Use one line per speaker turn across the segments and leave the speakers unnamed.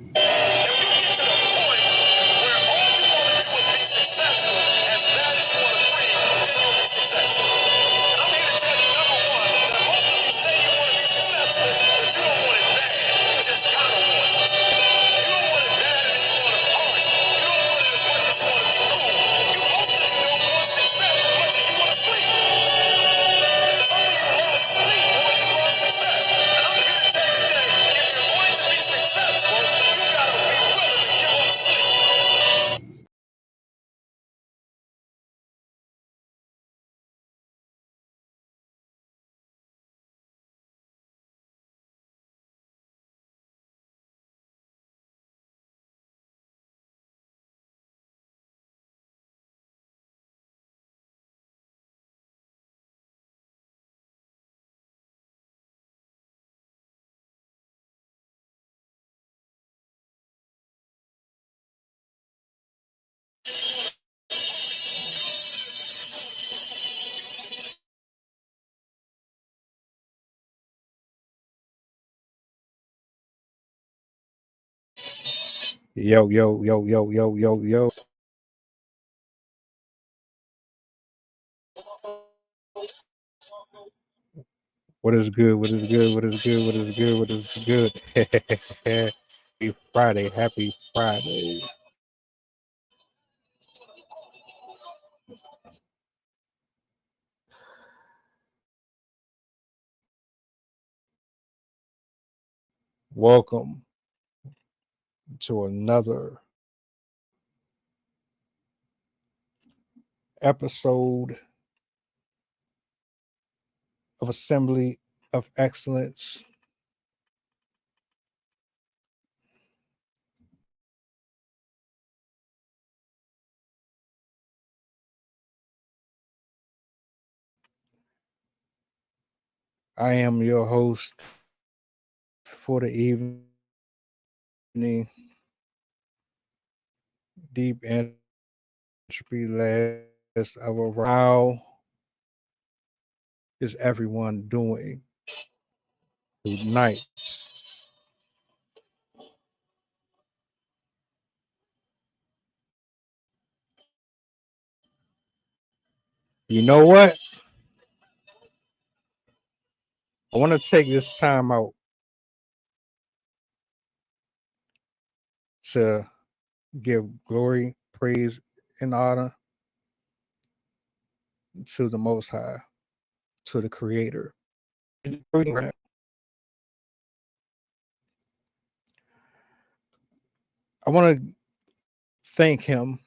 If you get to the point where all you want to do is be successful as bad as you want to breathe, then you'll be successful. And I'm here to tell you, number one, that most of you say you want to be successful, but you don't want it bad. You just kind of want it. You don't want it bad and then you want to party. You don't want it as much as you want to be cool. Most of you don't want success as much as you want to sleep. Some of you love sleep more than you love success. And I'm here to tell you today, if you're going to be successful, you got to be willing to give up sleep.
Yo, yo, yo, yo, yo, yo, yo. What is good? What is good? What is good? What is good? What is good? Happy Friday. Happy Friday. Welcome to another episode of Assembly of Excellence. I am your host for the evening, Deep Entropy Last of a How is everyone doing tonight? You know what? I want to take this time out to give glory, praise, and honor to the Most High, to the Creator. I want to thank Him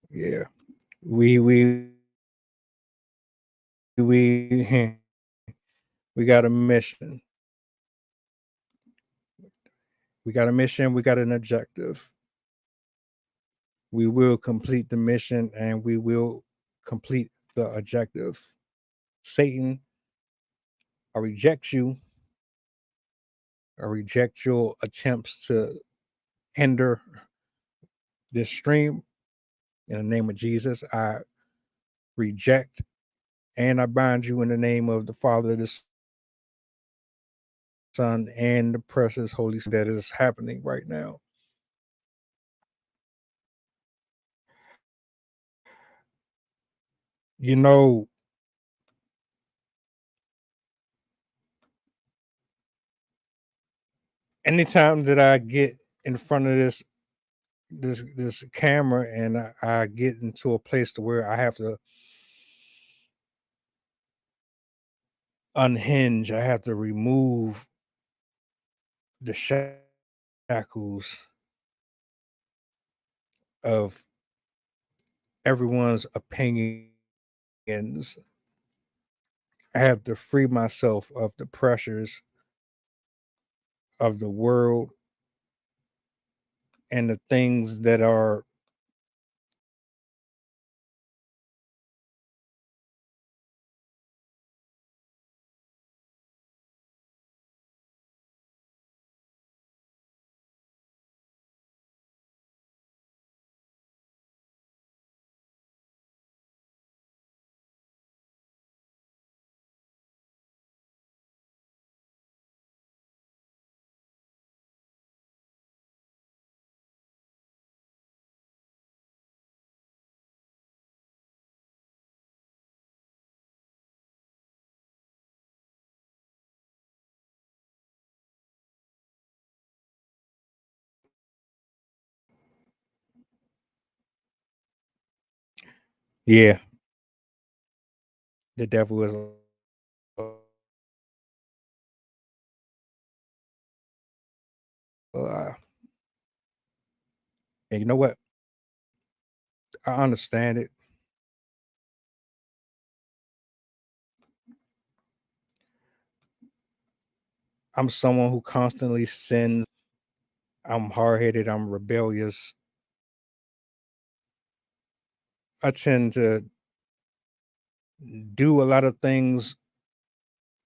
Yeah, we we got a mission. We got a mission. We got an objective. We will complete the mission, and we will complete the objective. Satan, I reject you. I reject your attempts to hinder this stream. In the name of Jesus, I reject and I bind you in the name of the Father, the Son, and the precious Holy Spirit that is happening right now. You know, anytime that I get in front of this camera and I get into a place to where I have to unhinge. I have to remove the shackles of everyone's opinions. I have to free myself of the pressures of the world and the things that are yeah, the devil is uh, and you know what? I understand it. I'm someone who constantly sins. I'm hard headed. I'm rebellious. I tend to do a lot of things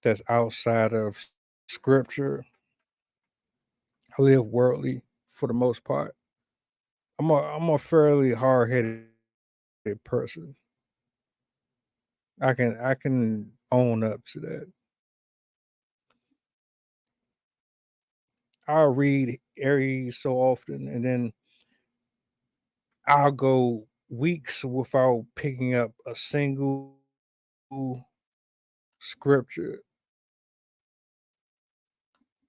that's outside of scripture. I live worldly for the most part. I'm a fairly hard headed person. I can own up to that. I'll read every so often, and then I'll go weeks without picking up a single scripture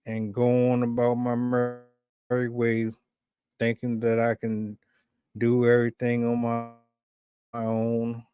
and go on about my merry way, thinking that I can do everything on my own.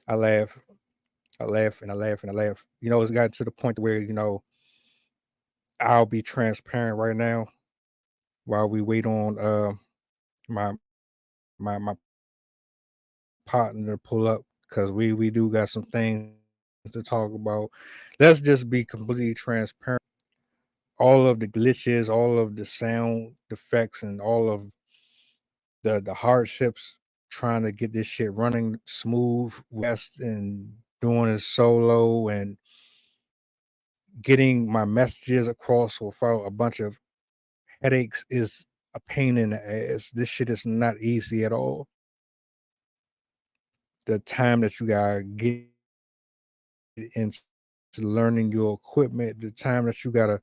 I laugh, I laugh, and I laugh, and I laugh. It's got to the point where I'll be transparent right now while we wait on my my partner to pull up because we do got some things to talk about. Let's just be completely transparent. All of the glitches, all of the sound defects, and all of the hardships trying to get this shit running smooth, west and doing it solo and getting my messages across without a bunch of headaches is a pain in the ass. This shit is not easy at all. The time that you gotta get into learning your equipment, the time that you gotta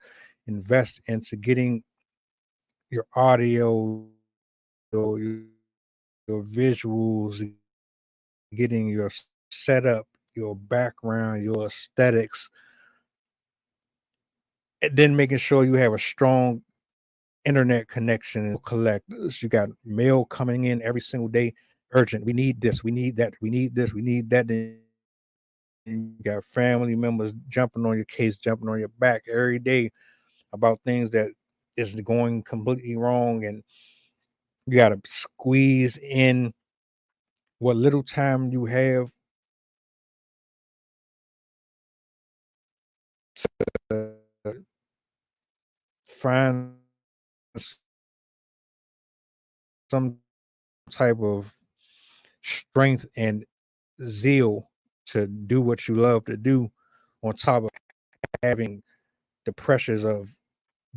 invest into getting your audio, your visuals, getting your setup, your background, your aesthetics, and then making sure you have a strong internet connection and collectors. You got mail coming in every single day. Urgent. We need this. We need that. We need this. We need that. you got family members jumping on your case, jumping on your back every day about things that is going completely wrong, and you got to squeeze in what little time you have to find some type of strength and zeal to do what you love to do, on top of having the pressures of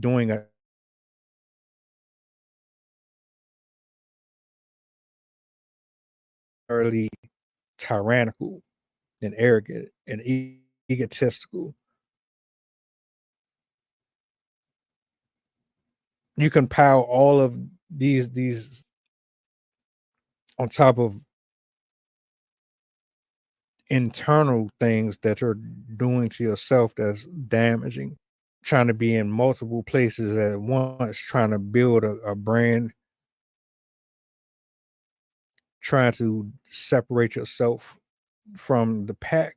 doing a early tyrannical and arrogant and egotistical. You can pile all of these on top of internal things that you're doing to yourself that's damaging. Trying to be in multiple places at once, trying to build a brand, trying to separate yourself from the pack,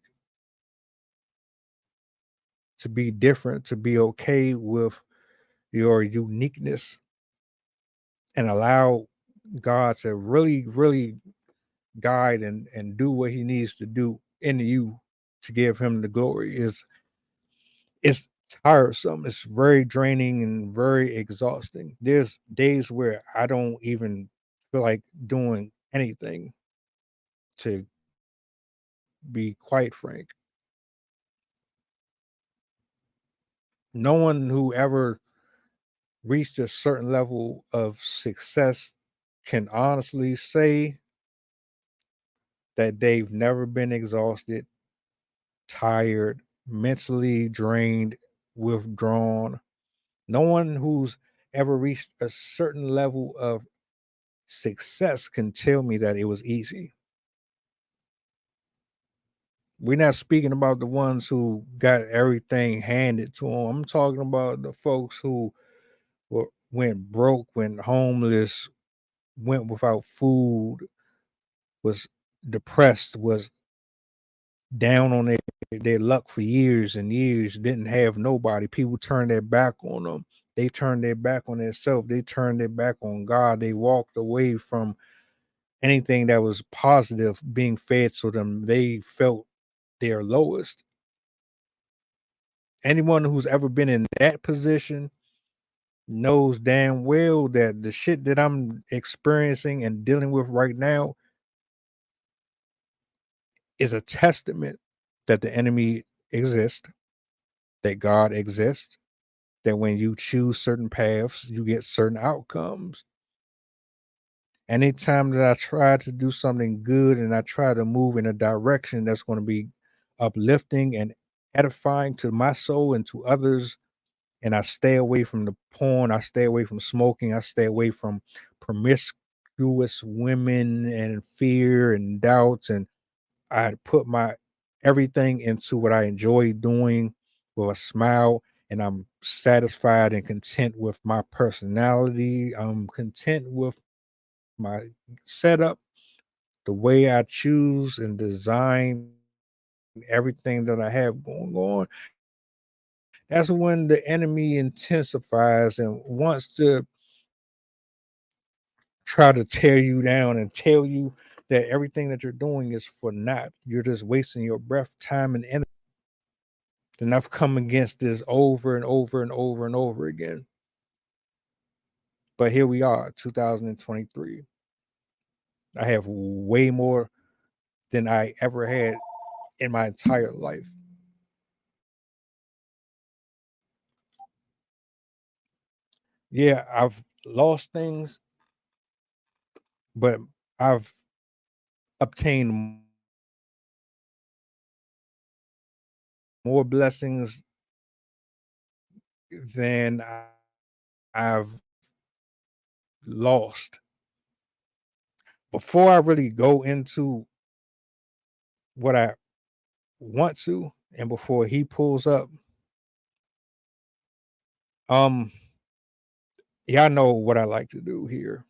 to be different, to be okay with your uniqueness, and allow God to really, really guide and do what he needs to do in you to give him the glory is it's tiresome. It's very draining and very exhausting. There's days where I don't even feel like doing anything, to be quite frank. No one who ever reached a certain level of success can honestly say that they've never been exhausted, tired, mentally drained, withdrawn. No one who's ever reached a certain level of success can tell me that it was easy. We're not speaking about the ones who got everything handed to them. I'm talking about the folks who went broke, went homeless, went without food, was depressed, was down on their luck for years and years, didn't have nobody. People turned their back on them. They turned their back on themselves. They turned their back on God. They walked away from anything that was positive being fed to them. They felt their lowest. Anyone who's ever been in that position knows damn well that the shit that I'm experiencing and dealing with right now is a testament that the enemy exists, that God exists, that when you choose certain paths, you get certain outcomes. Anytime that I try to do something good and I try to move in a direction that's going to be uplifting and edifying to my soul and to others, and I stay away from the porn, I stay away from smoking, I stay away from promiscuous women and fear and doubts, and I put my everything into what I enjoy doing with a smile, and I'm satisfied and content with my personality. I'm content with my setup, the way I choose and design everything that I have going on. That's when the enemy intensifies and wants to try to tear you down and tell you that everything that you're doing is for naught. You're just wasting your breath, time, and energy. And I've come against this over and over and over and over again. But here we are, 2023. I have way more than I ever had in my entire life. Yeah, I've lost things, but I've obtained more blessings than I've lost. Before I really go into what I want to, and before he pulls up, um, y'all know what I like to do here.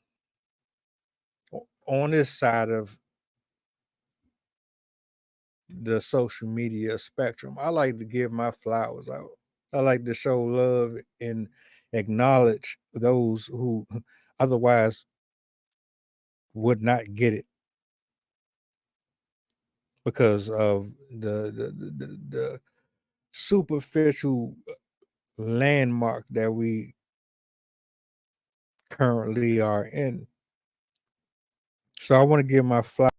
On this side of the social media spectrum. I like to give my flowers out. I like to show love and acknowledge those who otherwise would not get it because of the superficial landmark that we currently are in. So I want to give my flowers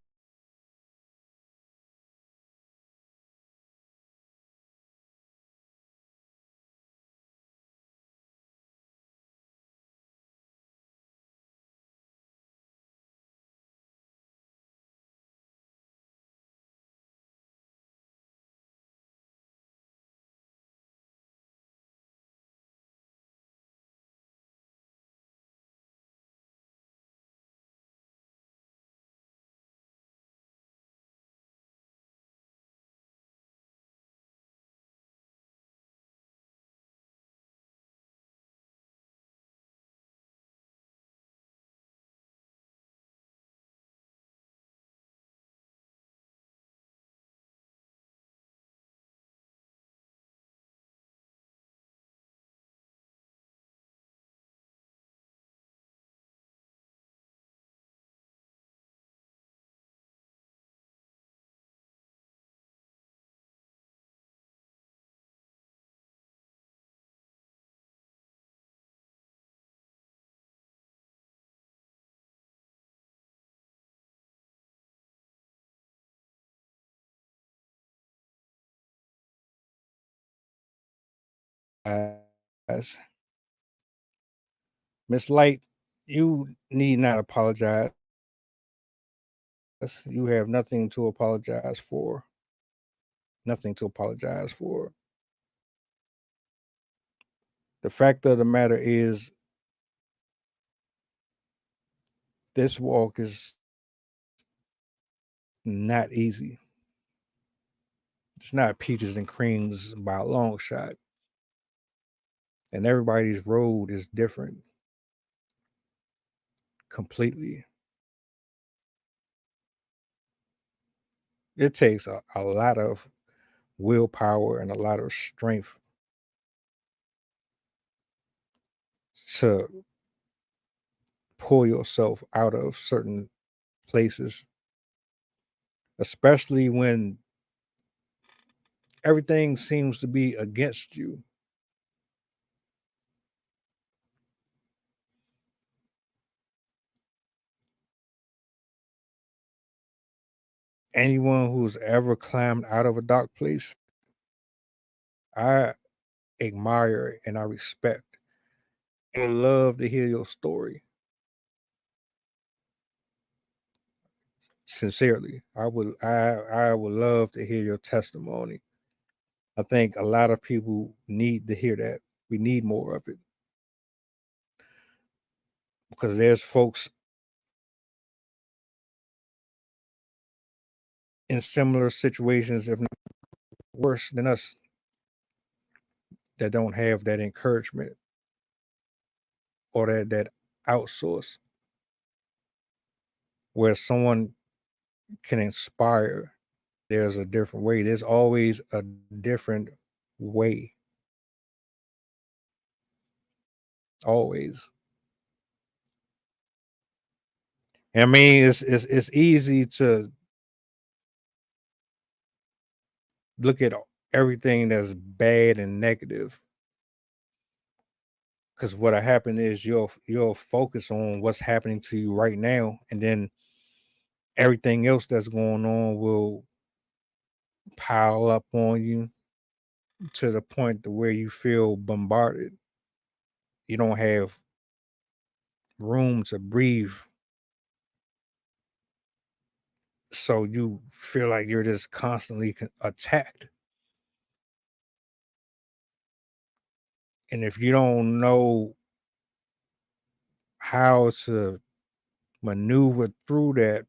as Miss Light. You need not apologize. You have nothing to apologize for. Nothing to apologize for. The fact of the matter is, this walk is not easy. It's not peaches and creams by a long shot. And everybody's road is different completely. It takes a lot of willpower and a lot of strength to pull yourself out of certain places, especially when everything seems to be against you. Anyone who's ever climbed out of a dark place, I admire and I respect and would love to hear your story. Sincerely, I would love to hear your testimony. I think a lot of people need to hear that. We need more of it because there's folks in similar situations, if not worse than us, that don't have that encouragement or that outsource where someone can inspire. There's a different way. There's always a different way. Always. I mean, it's easy to look at everything that's bad and negative because what happened is you'll focus on what's happening to you right now, and then everything else that's going on will pile up on you to the point to where you feel bombarded. You don't have room to breathe, so you feel like you're just constantly attacked. And if you don't know how to maneuver through that,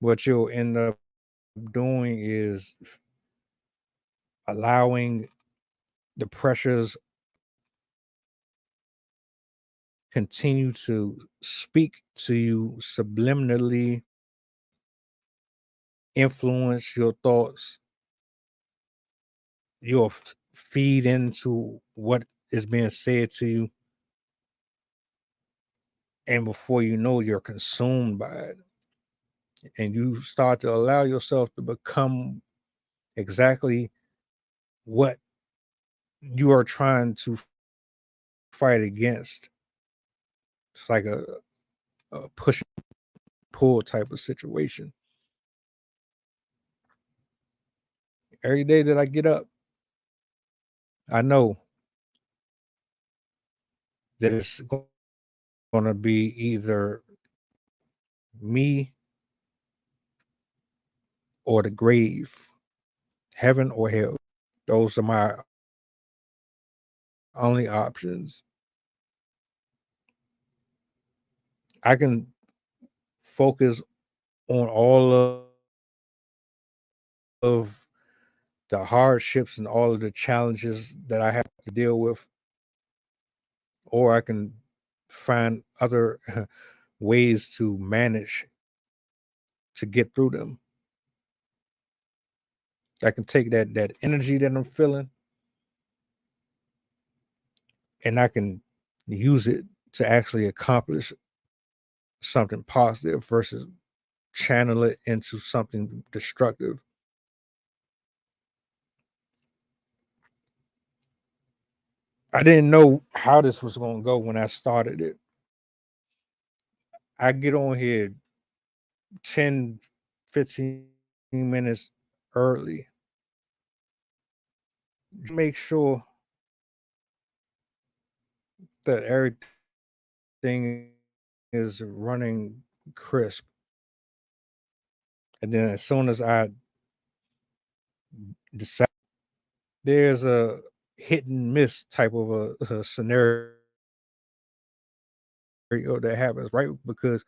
what you'll end up doing is allowing the pressures continue to speak to you subliminally influence your thoughts. You'll feed into what is being said to you. And before you know, you're consumed by it. And you start to allow yourself to become exactly what you are trying to fight against. It's like a push and pull type of situation. Every day that I get up, I know that it's going to be either me or the grave, heaven or hell. Those are my only options. I can focus on all of the hardships and all of the challenges that I have to deal with, or I can find other ways to manage to get through them. I can take that energy that I'm feeling and I can use it to actually accomplish something positive versus channel it into something destructive. I didn't know how this was going to go when I started it. I get on here 10, 15 minutes early. Make sure that everything is running crisp. And then as soon as I decide, there's a hit and miss type of a scenario that happens, right? Because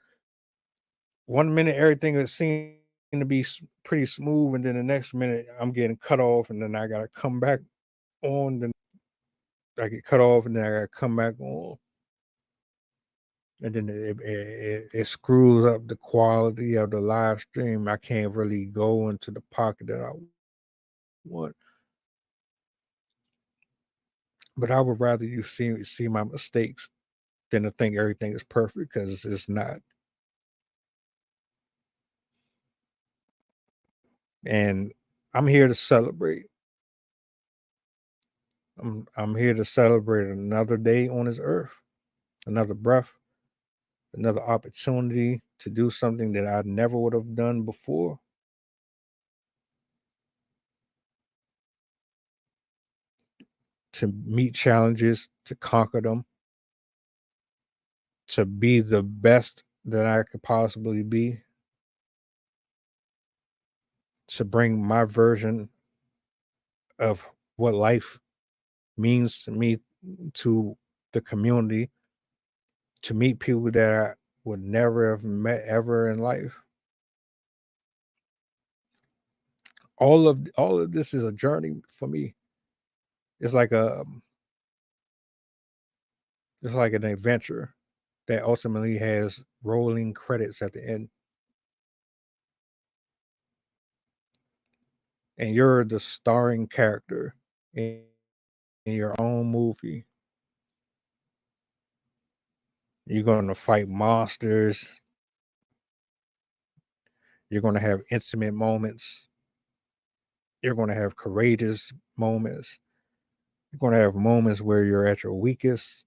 1 minute everything is seen to be pretty smooth, and then the next minute I'm getting cut off, and then I gotta come back on. Then I get cut off, and then I gotta come back on, and then it screws up the quality of the live stream. I can't really go into the pocket that I want. But I would rather you see my mistakes than to think everything is perfect because it's not. And I'm here to celebrate. I'm here to celebrate another day on this earth, another breath, another opportunity to do something that I never would have done before. To meet challenges, to conquer them, to be the best that I could possibly be, to bring my version of what life means to me to the community, to meet people that I would never have met ever in life. All of this is a journey for me. It's like a it's like an adventure that ultimately has rolling credits at the end. And you're the starring character in your own movie. You're going to fight monsters. You're going to have intimate moments. You're going to have courageous moments. You're going to have moments where you're at your weakest.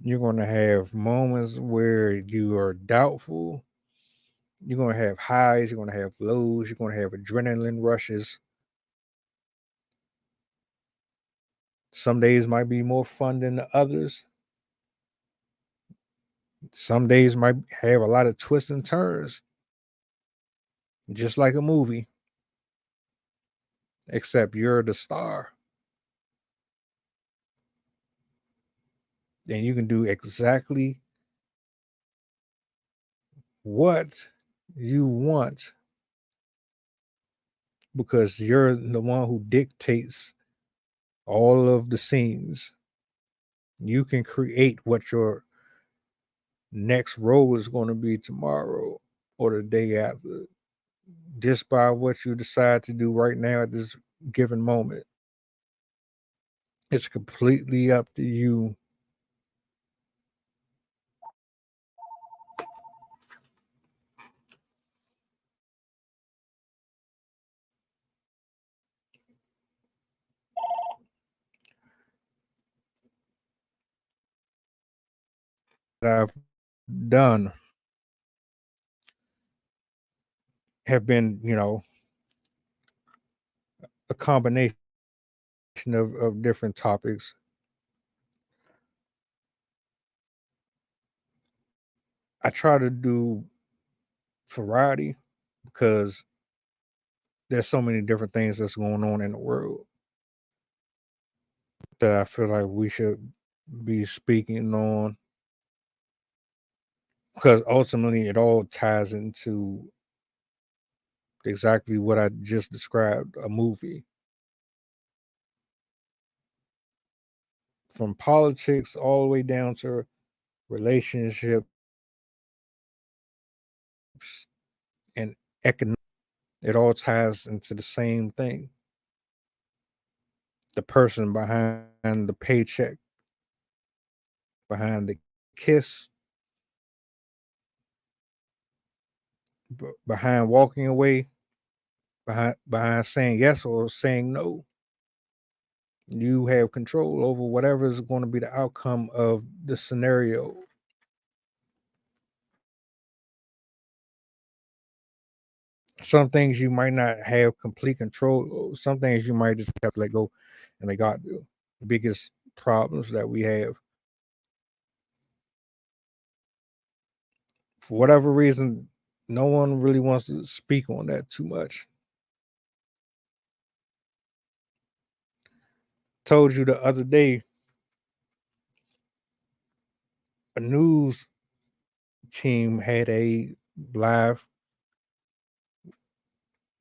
You're going to have moments where you are doubtful. You're going to have highs. You're going to have lows. You're going to have adrenaline rushes. Some days might be more fun than the others. Some days might have a lot of twists and turns, just like a movie, except you're the star. And you can do exactly what you want because you're the one who dictates all of the scenes. You can create what your next road is going to be tomorrow or the day after, just by what you decide to do right now at this given moment. It's completely up to you. That I've done have been, a combination of different topics. I try to do variety because there's so many different things that's going on in the world that I feel like we should be speaking on, because ultimately it all ties into exactly what I just described, a movie. From politics all the way down to relationships and economics, it all ties into the same thing. The person behind the paycheck, behind the kiss, behind walking away, behind saying yes or saying no. You have control over whatever is going to be the outcome of the scenario. Some things you might not have complete control over. Some things you might just have to let go and let God do. The biggest problems that we have, for whatever reason, no one really wants to speak on that too much. Told you the other day, a news team had a live,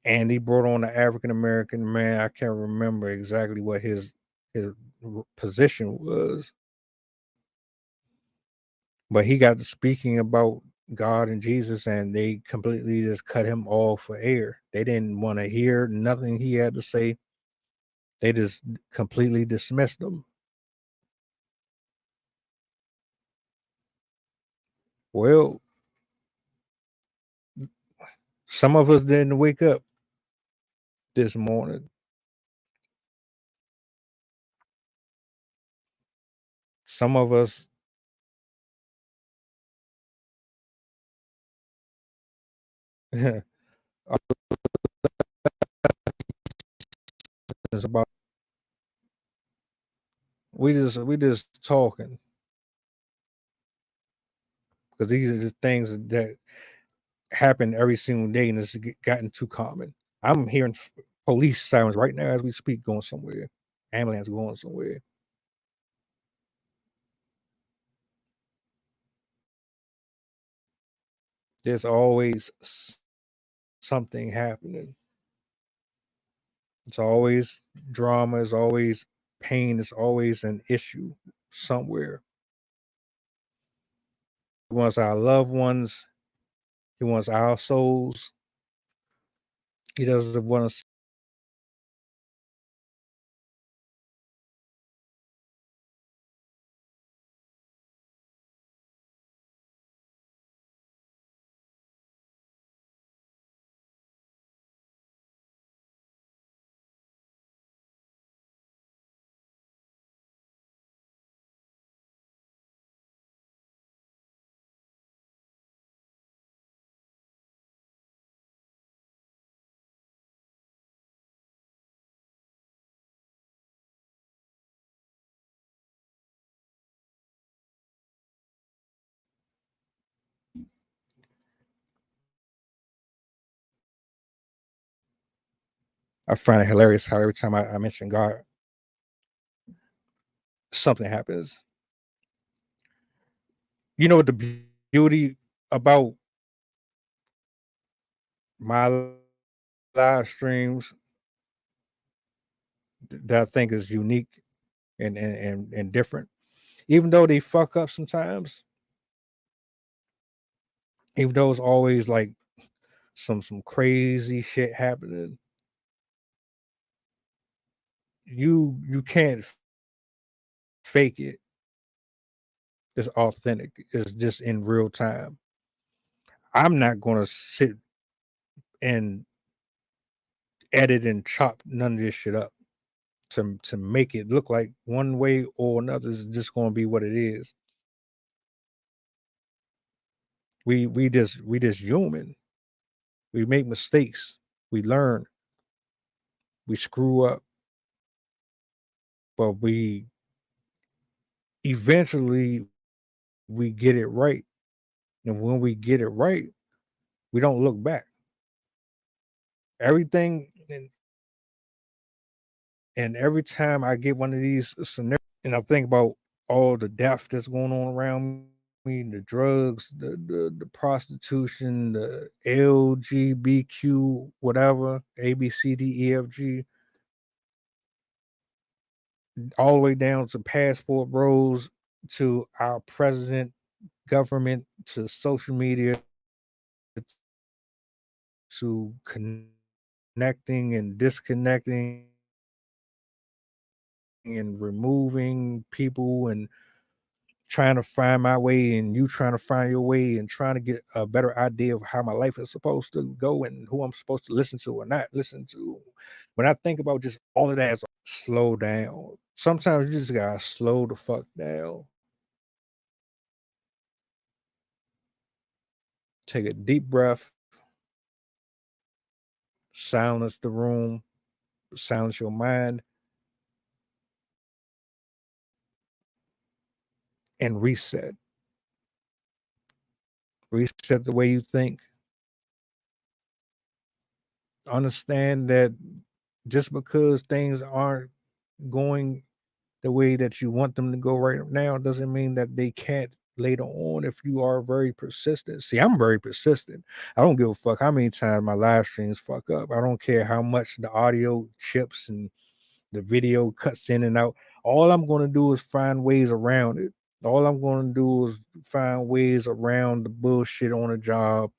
and he brought on an African American man. I can't remember exactly what his position was, but he got to speaking about God and Jesus, and they completely just cut him off for air. They didn't want to hear nothing he had to say. They just completely dismissed him. Well, some of us didn't wake up this morning. Some of us it's about we just talking, because these are the things that happen every single day, and it's gotten too common. I'm hearing police sirens right now as we speak, going somewhere. Ambulance going somewhere. There's always something happening. It's always drama. It's always pain. It's always an issue somewhere. He wants our loved ones. He wants our souls. He doesn't want us. I find it hilarious how every time I mention God, something happens. You know what the beauty about my live streams that I think is unique and different, even though they fuck up sometimes, even though it's always like some crazy shit happening, you can't fake it. It's authentic. It's just in real time. I'm not gonna sit and edit and chop none of this shit up to make it look like one way or another. Is just gonna be what it is. We just human. We make mistakes. We learn. We screw up, but we eventually we get it right. And when we get it right, we don't look back. Everything and every time I get one of these scenarios and I think about all the death that's going on around me, the drugs, the prostitution, the LGBTQ, whatever, ABCDEFG, all the way down to passport bros, to our president, government, to social media, to connecting and disconnecting and removing people and trying to find my way and you trying to find your way and trying to get a better idea of how my life is supposed to go and who I'm supposed to listen to or not listen to. When I think about just all of that, it's slow down. Sometimes you just gotta slow the fuck down. Take a deep breath, silence the room, silence your mind, and reset. Reset the way you think. Understand that just because things aren't going the way that you want them to go right now doesn't mean that they can't later on if you are very persistent. See, I'm very persistent. I don't give a fuck how many times my live streams fuck up. I don't care how much the audio chips and the video cuts in and out. All I'm going to do is find ways around it. All I'm going to do is find ways around the bullshit on a job.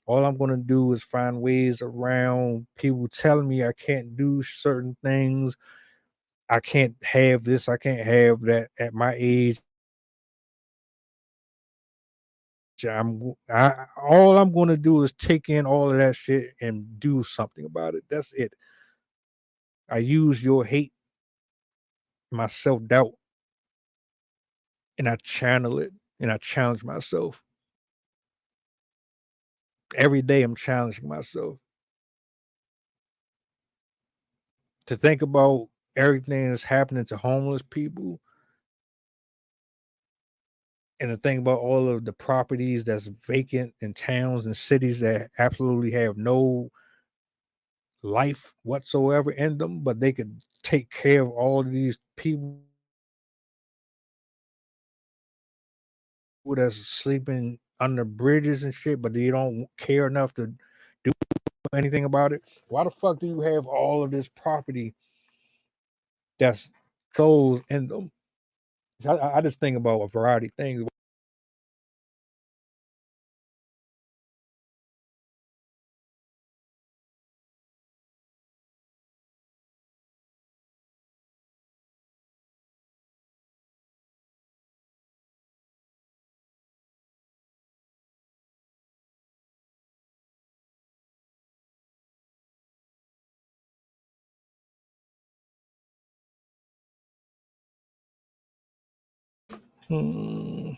All I'm going to do is find ways around people telling me I can't do certain things. I can't have this, I can't have that at my age. All I'm going to do is take in all of that shit and do something about it. That's it. I use your hate, my self-doubt, and I channel it and I challenge myself. Every day I'm challenging myself to think about everything that's happening to homeless people and to think about all of the properties that's vacant in towns and cities that absolutely have no life whatsoever in them, but they could take care of all of these people that's sleeping under bridges and shit, but they don't care enough to do anything about it. Why the fuck do you have all of this property that's closed in them? I just think about a variety of things. Hmm.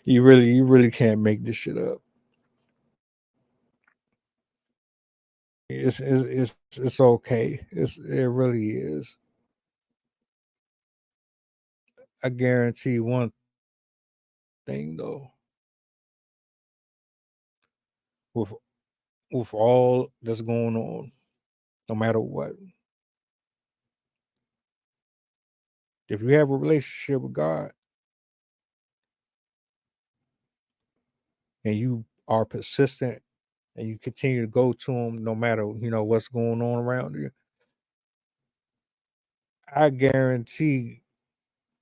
you really can't make this shit up. It's okay. It really is. I guarantee one thing though, with all that's going on, no matter what, if you have a relationship with God and you are persistent and you continue to go to him no matter what's going on around you, I guarantee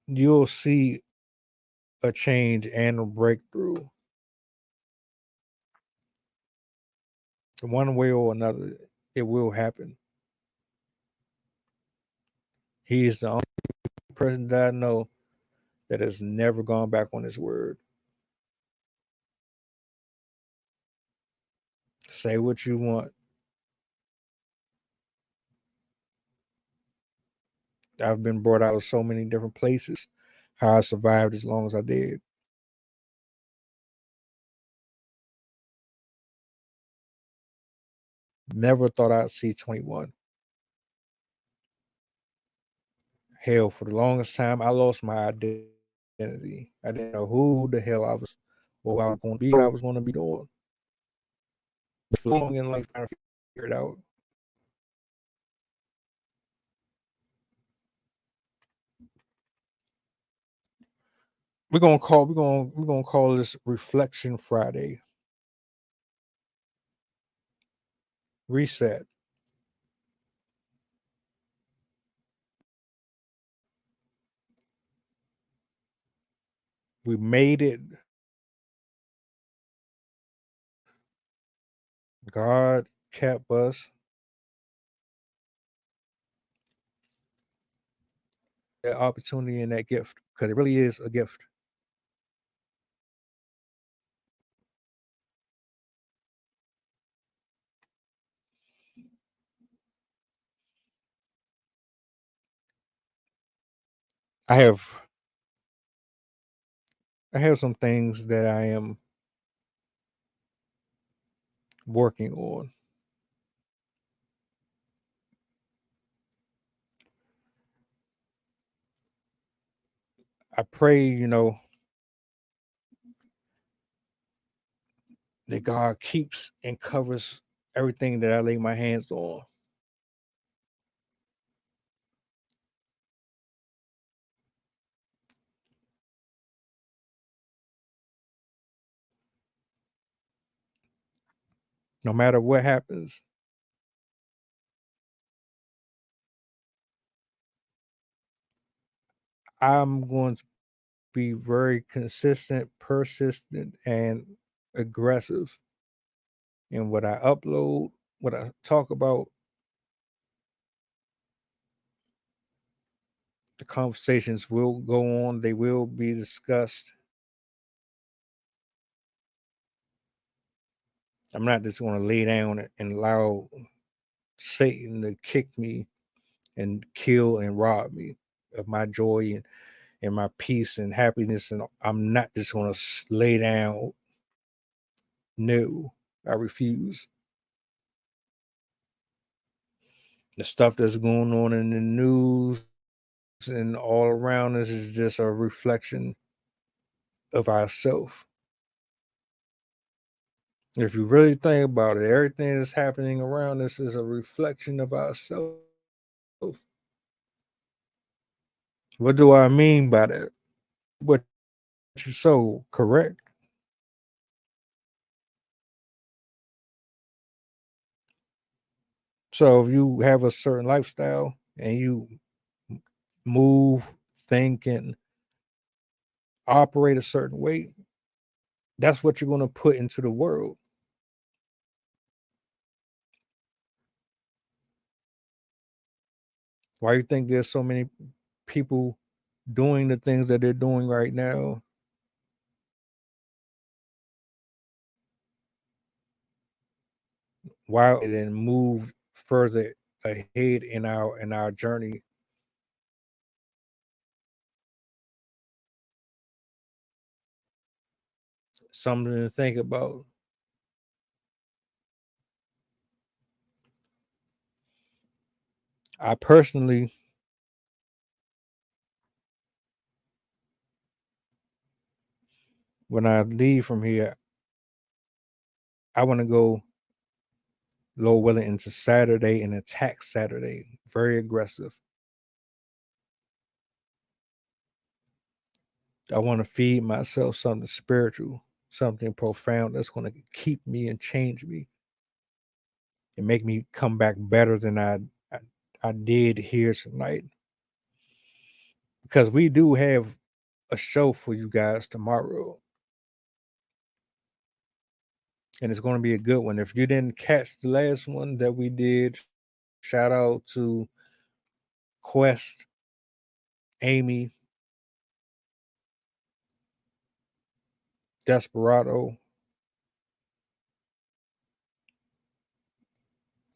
you'll see a change and a breakthrough. One way or another, it will happen. He is the only person that I know that has never gone back on his word. Say what you want. I've been brought out of so many different places. How I survived as long as I did. Never thought I'd see 21. Hell, for the longest time, I lost my identity. I didn't know who the hell I was or what I was going to be, what I was going to be doing. For long in life, trying to figure it out. We're gonna call this Reflection Friday. Reset. We made it. God kept us. That opportunity and that gift, because it really is a gift. I have some things that I am working on. I pray, that God keeps and covers everything that I lay my hands on. No matter what happens, I'm going to be very consistent, persistent, and aggressive in what I upload, what I talk about. The conversations will go on, they will be discussed. I'm not just going to lay down and allow Satan to kick me and kill and rob me of my joy and my peace and happiness. And I'm not just going to lay down. No, I refuse. The stuff that's going on in the news and all around us is just a reflection of ourselves. If you really think about it, everything that's happening around us is a reflection of ourselves. What do I mean by that? What you so correct? So if you have a certain lifestyle and you move, think, and operate a certain way, that's what you're going to put into the world. Why you think there's so many people doing the things that they're doing right now? Why then move further ahead in our journey? Something to think about. I personally, when I leave from here, I want to go low willing into Saturday and attack Saturday. Very aggressive. I want to feed myself something spiritual, something profound that's going to keep me and change me and make me come back better than I did here tonight. Because we do have a show for you guys tomorrow. And it's going to be a good one. If you didn't catch the last one that we did, shout out to Quest, Amy, Desperado.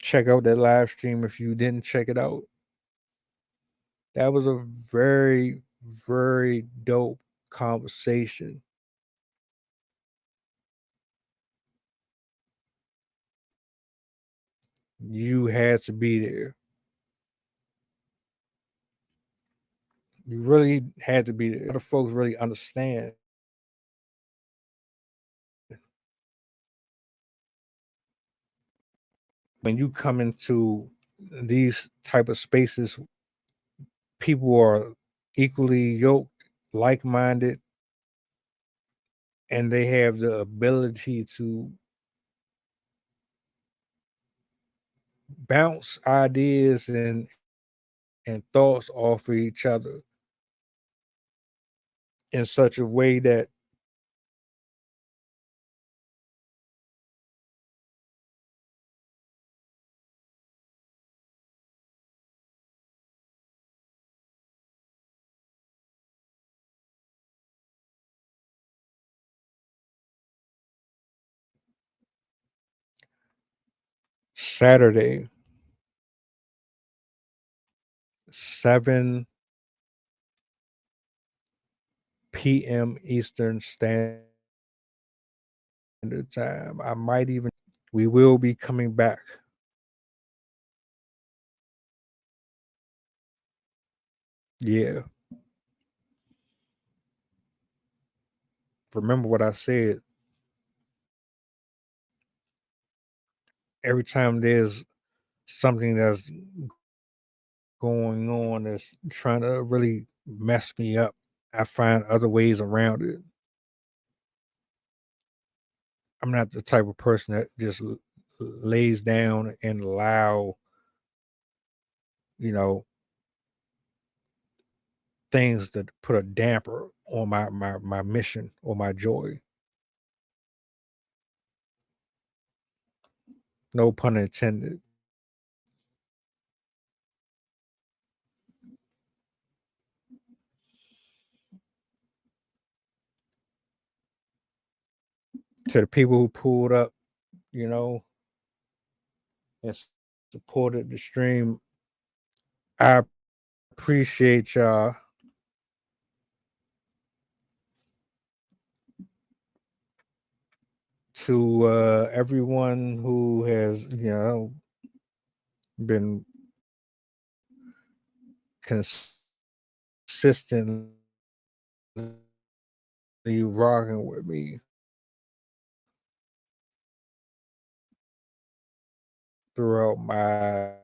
Check out that live stream if you didn't check it out. That was a very, very dope conversation. You had to be there. You really had to be there. The folks really understand when you come into these type of spaces, people are equally yoked, like-minded, and they have the ability to bounce ideas and thoughts off of each other in such a way that Saturday, 7 p.m. Eastern Standard Time. I might even we will be coming back. Yeah. Remember what I said. Every time there's something that's going on that's trying to really mess me up, I find other ways around it. I'm not the type of person that just lays down and allow, you know, things that put a damper on my mission or my joy. No pun intended. To the people who pulled up, you know, and supported the stream, I appreciate y'all. To everyone who has, been consistently rocking with me throughout my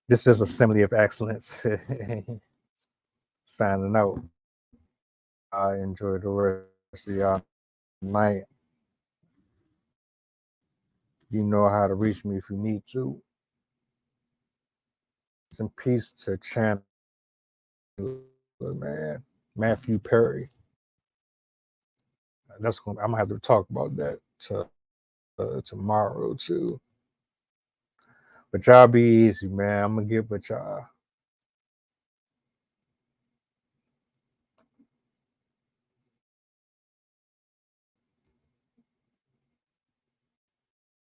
This is Assembly of Excellence. Signing out. I enjoy the rest of y'all night. You know how to reach me if you need to. Some peace to Chandler, man. Matthew Perry. I'm gonna have to talk about that tomorrow too. But y'all be easy, man. I'm gonna get with y'all.